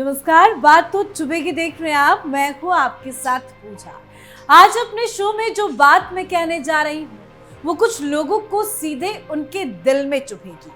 नमस्कार, बात तो चुभेगी देख रहे हैं आप। मैं हूँ आपके साथ पूजा। आज अपने शो में जो बात मैं कहने जा रही हूँ वो कुछ लोगों को सीधे उनके दिल में चुभेगी,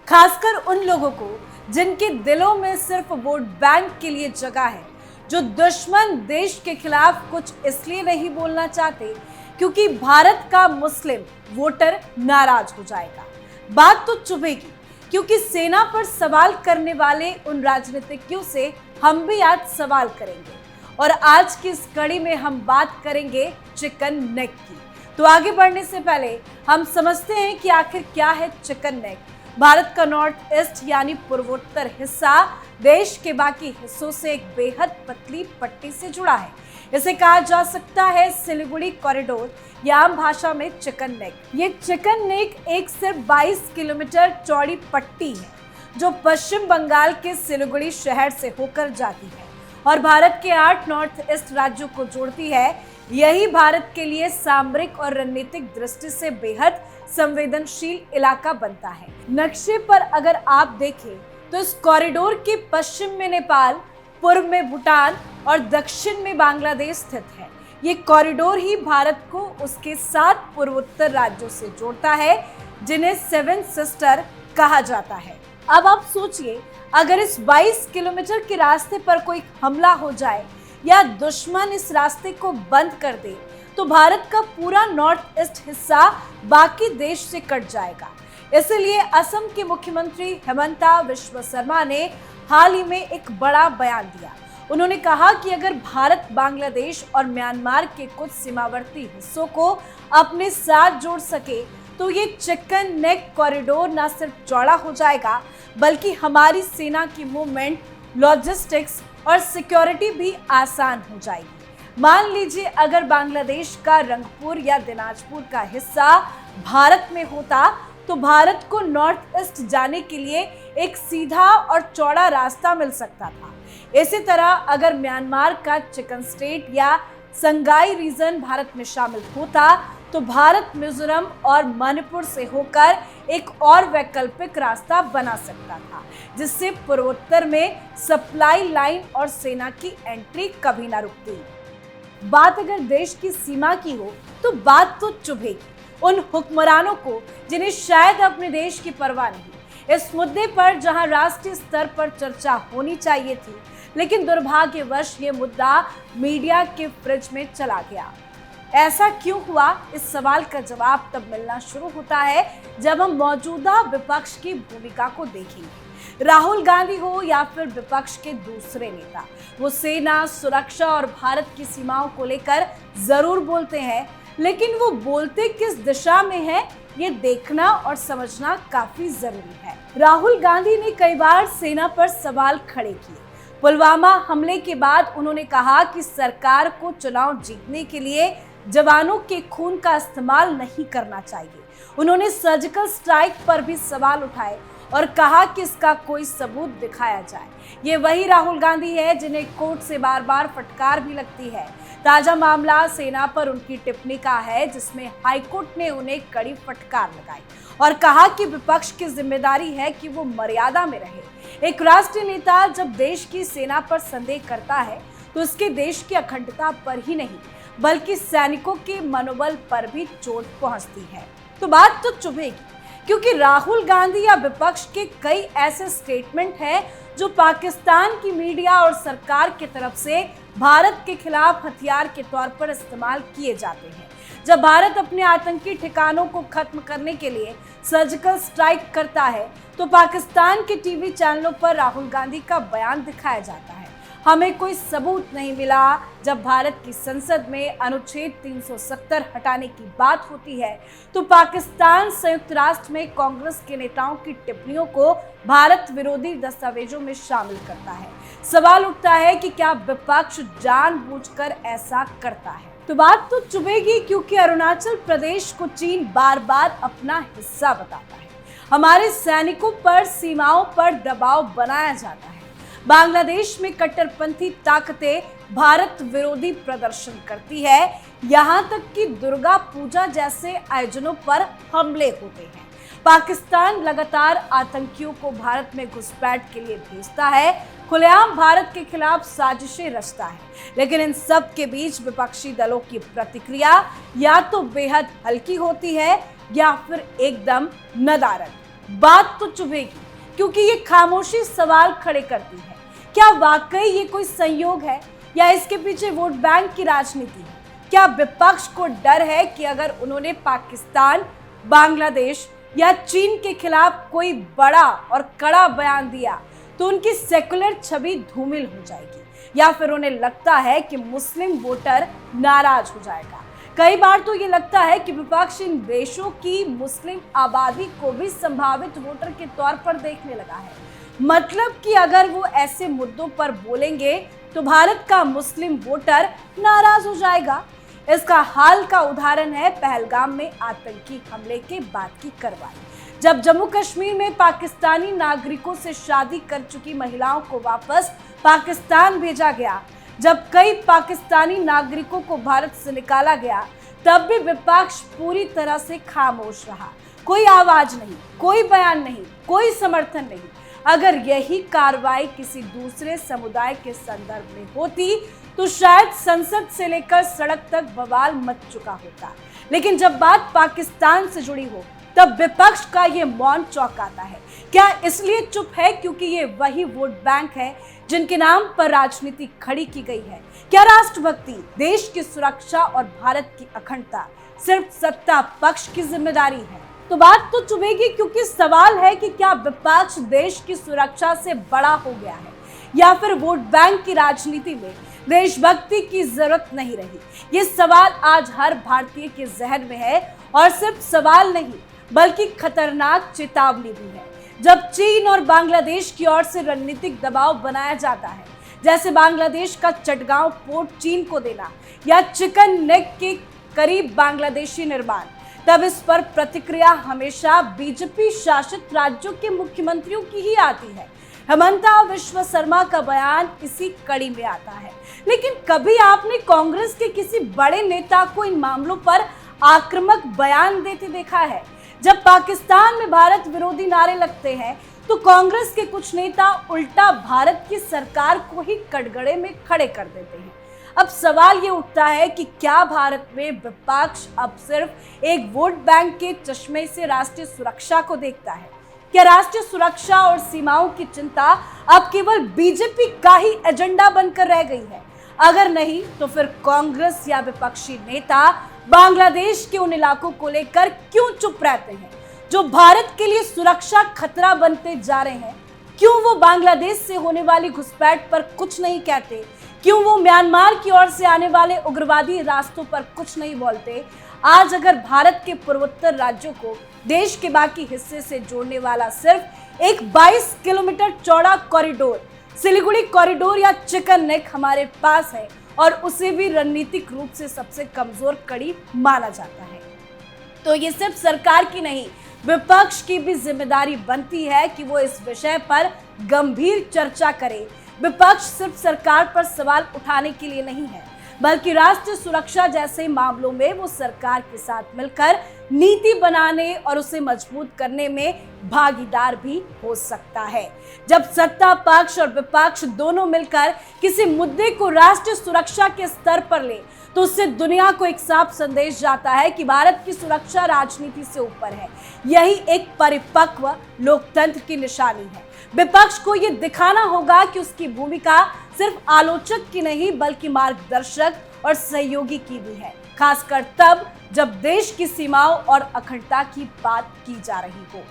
खासकर उन लोगों को जिनके दिलों में सिर्फ वोट बैंक के लिए जगह है, जो दुश्मन देश के खिलाफ कुछ इसलिए नहीं बोलना चाहते क्योंकि भारत का मुस्लिम वोटर नाराज हो जाएगा। बात तो चुभेगी क्योंकि सेना पर सवाल करने वाले उन राजनीतिज्ञों से हम भी आज सवाल करेंगे और आज की इस कड़ी में हम बात करेंगे चिकन नेक की। तो आगे बढ़ने से पहले हम समझते हैं कि आखिर क्या है चिकन नेक। भारत का नॉर्थ ईस्ट यानी पूर्वोत्तर हिस्सा देश के बाकी हिस्सों से एक बेहद पतली पट्टी से जुड़ा है। इसे कहा जा सकता है सिलीगुड़ी कॉरिडोर या आम भाषा में चिकन नेक। ये चिकन नेक एक सिर्फ 22 किलोमीटर चौड़ी पट्टी है जो पश्चिम बंगाल के सिलीगुड़ी शहर से होकर जाती है और भारत के 8 नॉर्थ ईस्ट राज्यों को जोड़ती है। यही भारत के लिए सामरिक और रणनीतिक दृष्टि से बेहद संवेदनशील इलाका बनता है। नक्शे पर अगर आप देखें तो इस कॉरिडोर के पश्चिम में नेपाल, पूर्व में भूटान और दक्षिण में बांग्लादेश स्थित है। ये कॉरिडोर ही भारत को उसके 7 पूर्वोत्तर राज्यों से जोड़ता है जिन्हें 7 सिस्टर कहा जाता है। अब आप सोचिए, अगर इस 22 किलोमीटर के रास्ते पर कोई हमला हो जाए या दुश्मन इस रास्ते को बंद कर दे तो भारत का पूरा नॉर्थ ईस्ट हिस्सा बाकी देश से कट जाएगा। इसलिए असम के मुख्यमंत्री हेमंता बिस्वा शर्मा ने हाल ही में एक बड़ा बयान दिया। उन्होंने कहा कि अगर भारत बांग्लादेश और म्यांमार के कुछ सीमावर्ती हिस्सों को अपने साथ जोड़ सके तो ये चिकन नेक कॉरिडोर न सिर्फ चौड़ा हो जाएगा बल्कि हमारी सेना की मूवमेंट, लॉजिस्टिक्स और सिक्योरिटी भी आसान हो जाएगी। मान लीजिए अगर बांग्लादेश का रंगपुर या दिनाजपुर का हिस्सा भारत में होता तो भारत को नॉर्थ ईस्ट जाने के लिए एक सीधा और चौड़ा रास्ता मिल सकता था। इसी तरह अगर म्यांमार का चिकन स्टेट या संगाई रीजन भारत में शामिल होता तो भारत मिजोरम और मणिपुर से होकर एक और वैकल्पिक रास्ता बना सकता था जिससे पूर्वोत्तर में सप्लाई लाइन और सेना की एंट्री कभी ना रुकती। बात अगर देश की सीमा की हो तो बात तो चुभेगी उन हुक्मरानों को जिन्हें शायद अपने देश की परवाह नहीं। इस मुद्दे पर जहां राष्ट्रीय स्तर पर चर्चा होनी चाहिए थी, लेकिन दुर्भाग्यवश ये मुद्दा मीडिया के फ्रिज में चला गया। ऐसा क्यों हुआ? इस सवाल का जवाब तब मिलना शुरू होता है जब हम मौजूदा विपक्ष की भूमिका को देखेंगे। राहुल गांधी हो या फिर विपक्ष के दूसरे नेता, वो सेना, सुरक्षा और भारत की सीमाओं को लेकर जरूर बोलते हैं, लेकिन वो बोलते किस दिशा में है ये देखना और समझना काफी जरूरी है। राहुल गांधी ने कई बार सेना पर सवाल खड़े किए। पुलवामा हमले के बाद उन्होंने कहा कि सरकार को चुनाव जीतने के लिए जवानों के खून का इस्तेमाल नहीं करना चाहिए। उन्होंने सर्जिकल स्ट्राइक पर भी सवाल उठाए और कहा कि इसका कोई सबूत दिखाया जाए। ये वही राहुल गांधी है जिन्हें कोर्ट से बार बार फटकार भी लगती है। ताजा मामला सेना पर उनकी टिप्पणी का है जिसमें हाईकोर्ट ने उन्हें कड़ी फटकार लगाई और कहा कि विपक्ष की जिम्मेदारी है कि वो मर्यादा में रहे। एक राष्ट्रीय नेता जब देश की सेना पर संदेह करता है तो उसके देश की अखंडता पर ही नहीं बल्कि सैनिकों के मनोबल पर भी चोट पहुंचती है। तो बात तो चुभेगी क्योंकि राहुल गांधी या विपक्ष के कई ऐसे स्टेटमेंट हैं जो पाकिस्तान की मीडिया और सरकार की तरफ से भारत के खिलाफ हथियार के तौर पर इस्तेमाल किए जाते हैं। जब भारत अपने आतंकी ठिकानों को खत्म करने के लिए सर्जिकल स्ट्राइक करता है तो पाकिस्तान के टीवी चैनलों पर राहुल गांधी का बयान दिखाया जाता है। हमें कोई सबूत नहीं मिला। जब भारत की संसद में अनुच्छेद 370 हटाने की बात होती है तो पाकिस्तान संयुक्त राष्ट्र में कांग्रेस के नेताओं की टिप्पणियों को भारत विरोधी दस्तावेजों में शामिल करता है। सवाल उठता है कि क्या विपक्ष जानबूझकर ऐसा करता है? तो बात तो चुभेगी क्योंकि अरुणाचल प्रदेश को चीन बार बार अपना हिस्सा बताता है। हमारे सैनिकों पर सीमाओं पर दबाव बनाया जाता है। बांग्लादेश में कट्टरपंथी ताकतें भारत विरोधी प्रदर्शन करती है। यहाँ तक कि दुर्गा पूजा जैसे आयोजनों पर हमले होते हैं। पाकिस्तान लगातार आतंकियों को भारत में घुसपैठ के लिए भेजता है। खुलेआम भारत के खिलाफ साजिशें रचता है। लेकिन इन सब के बीच विपक्षी दलों की प्रतिक्रिया या तो बेहद हल्की होती है या फिर एकदम नदारद। बात तो चुभेगी क्योंकि ये खामोशी सवाल खड़े करती है। क्या वाकई ये कोई संयोग है या इसके पीछे वोट बैंक की राजनीति है? क्या विपक्ष को डर है कि अगर उन्होंने पाकिस्तान, बांग्लादेश या चीन के खिलाफ कोई बड़ा और कड़ा बयान दिया तो उनकी सेकुलर छवि धूमिल हो जाएगी, या फिर उन्हें लगता है कि मुस्लिम वोटर नाराज हो जाएगा? कई बार तो ये लगता है कि विपक्ष इन देशों की मुस्लिम आबादी को भी संभावित वोटर के तौर पर देखने लगा है। मतलब कि अगर वो ऐसे मुद्दों पर बोलेंगे तो भारत का मुस्लिम वोटर नाराज हो जाएगा। इसका हाल का उदाहरण है पहलगाम में आतंकी हमले के बाद की कार्रवाई, जब जम्मू कश्मीर में पाकिस्तानी नागरिकों से शादी कर चुकी महिलाओं को वापस पाकिस्तान भेजा गया, जब कई पाकिस्तानी नागरिकों को भारत से निकाला गया, तब भी विपक्ष पूरी तरह से खामोश रहा। कोई आवाज नहीं, कोई बयान नहीं, कोई समर्थन नहीं। अगर यही कार्रवाई किसी दूसरे समुदाय के संदर्भ में होती तो शायद संसद से लेकर सड़क तक बवाल मच चुका होता। लेकिन जब बात पाकिस्तान से जुड़ी हो तब विपक्ष का ये मौन चौंकाता है। क्या इसलिए चुप है क्योंकि ये वही वोट बैंक है जिनके नाम पर राजनीति खड़ी की गई है? क्या राष्ट्रभक्ति, देश की सुरक्षा और भारत की अखंडता सिर्फ सत्ता पक्ष की जिम्मेदारी है? तो बात तो चुभेगी क्योंकि सवाल है कि क्या विपक्ष देश की सुरक्षा से बड़ा हो गया है या फिर वोट बैंक की राजनीति में देशभक्ति की जरूरत नहीं रही? ये सवाल आज हर भारतीय के जहन में है और सिर्फ सवाल नहीं बल्कि खतरनाक चेतावनी भी है। जब चीन और बांग्लादेश की ओर से रणनीतिक दबाव बनाया जाता है, जैसे बांग्लादेश का चटगांव पोर्ट चीन को देना या चिकन नेक के करीब बांग्लादेशी निर्माण, तब इस पर प्रतिक्रिया हमेशा बीजेपी शासित राज्यों के मुख्यमंत्रियों की ही आती है। हेमंता विश्व शर्मा का बयान इसी कड़ी में आता है। लेकिन कभी आपने कांग्रेस के किसी बड़े नेता को इन मामलों पर आक्रामक बयान देते देखा है? जब पाकिस्तान में भारत विरोधी नारे लगते हैं तो कांग्रेस के कुछ नेता उल्टा भारत की सरकार को ही कटघरे में खड़े कर देते हैं। अब सवाल ये उठता है कि क्या भारत में विपक्ष अब सिर्फ एक वोट बैंक के चश्मे से राष्ट्रीय सुरक्षा को देखता है? क्या राष्ट्रीय सुरक्षा और सीमाओं की चिंता अब केवल बीजेपी का ही एजेंडा बनकर रह गई है? अगर नहीं तो फिर कांग्रेस या विपक्षी नेता बांग्लादेश के उन इलाकों को लेकर क्यों चुप रहते हैं जो भारत के लिए सुरक्षा खतरा बनते जा रहे हैं? क्यों वो बांग्लादेश से होने वाली घुसपैठ पर कुछ नहीं कहते? क्यों वो म्यांमार की ओर से आने वाले उग्रवादी रास्तों पर कुछ नहीं बोलते? आज अगर भारत के पूर्वोत्तर राज्यों को देश के बाकी हिस्से से जोड़ने वाला सिर्फ एक 22 किलोमीटर चौड़ा कॉरिडोर, सिलीगुड़ी कॉरिडोर या चिकन नेक हमारे पास है और उसे भी रणनीतिक रूप से सबसे कमजोर कड़ी माना जाता है, तो ये सिर्फ सरकार की नहीं विपक्ष की भी जिम्मेदारी बनती है कि वो इस विषय पर गंभीर चर्चा करे। विपक्ष सिर्फ सरकार पर सवाल उठाने के लिए नहीं है बल्कि राष्ट्रीय सुरक्षा जैसे मामलों में वो सरकार के साथ मिलकर नीति बनाने और उसे मजबूत करने में भागीदार भी हो सकता है। जब सत्ता पक्ष और विपक्ष दोनों मिलकर किसी मुद्दे को राष्ट्रीय सुरक्षा के स्तर पर ले तो उससे दुनिया को एक साफ संदेश जाता है कि भारत की सुरक्षा राजनीति से ऊपर है। यही एक परिपक्व लोकतंत्र की निशानी है। विपक्ष को यह दिखाना होगा कि उसकी भूमिका सिर्फ आलोचक की नहीं बल्कि मार्गदर्शक और सहयोगी की भी है, खासकर तब जब देश की सीमाओं और अखंडता की बात की जा रही हो।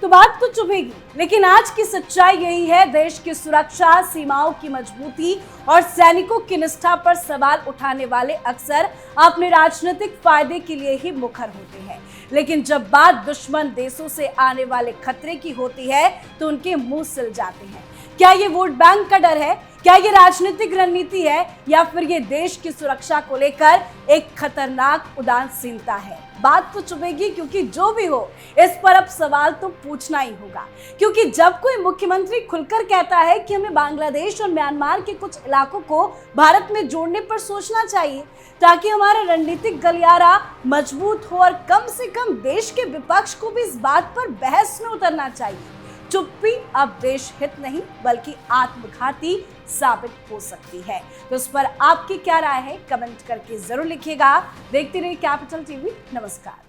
तो बात तो चुभेगी, लेकिन आज की सच्चाई यही है, देश की सुरक्षा, सीमाओं की मजबूती और सैनिकों की निष्ठा पर सवाल उठाने वाले अक्सर अपने राजनीतिक फायदे के लिए ही मुखर होते हैं। लेकिन जब बात दुश्मन देशों से आने वाले खतरे की होती है तो उनके मुंह सिल जाते हैं। क्या ये वोट बैंक का डर है? क्या ये राजनीतिक रणनीति है या फिर ये देश की सुरक्षा को लेकर एक खतरनाक उदासीनता है? बात तो चुभेगी क्योंकि जो भी हो इस पर अब सवाल तो पूछना ही होगा, क्योंकि जब कोई मुख्यमंत्री खुलकर कहता है कि हमें बांग्लादेश और म्यांमार के कुछ इलाकों को भारत में जोड़ने पर सोचना चाहिए ताकि हमारा रणनीतिक गलियारा मजबूत हो, और कम से कम देश के विपक्ष को भी इस बात पर बहस में उतरना चाहिए। चुप्पी अब देश हित नहीं बल्कि आत्मघाती साबित हो सकती है। तो उस पर आपकी क्या राय है, कमेंट करके जरूर लिखिएगा। देखते रहिए कैपिटल टीवी। नमस्कार।